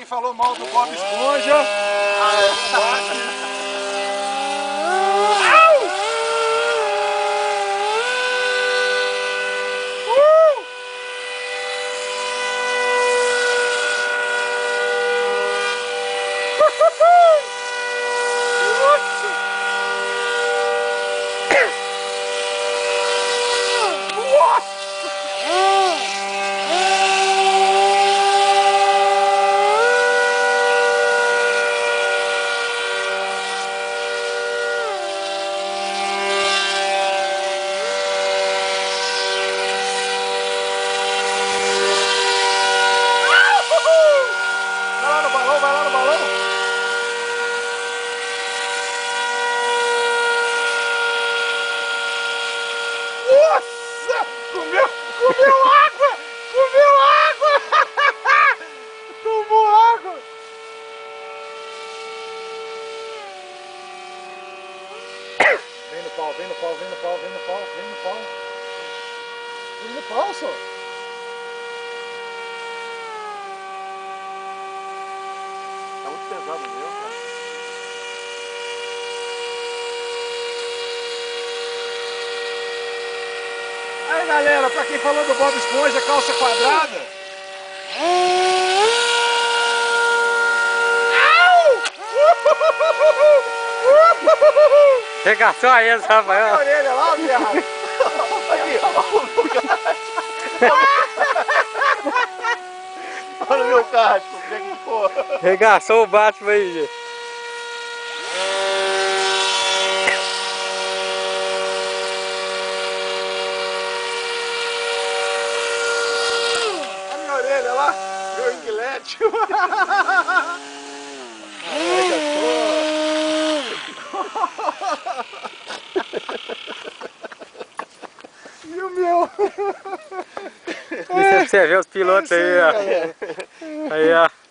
quem falou mal do Bob Esponja. Vem no pau, só. Tá muito pesado mesmo, cara. Aí, galera, pra quem falou do Bob Esponja, calça quadrada. Regaçou a ele, Rafael. Olha a orelha lá, viado. Aqui, olha o meu casco, como é que ficou? Regaçou o Batman aí, gente. Olha a minha orelha lá, meu inguilete. E o meu? Isso é pra você ver os pilotos aí, ó. Aí, ó.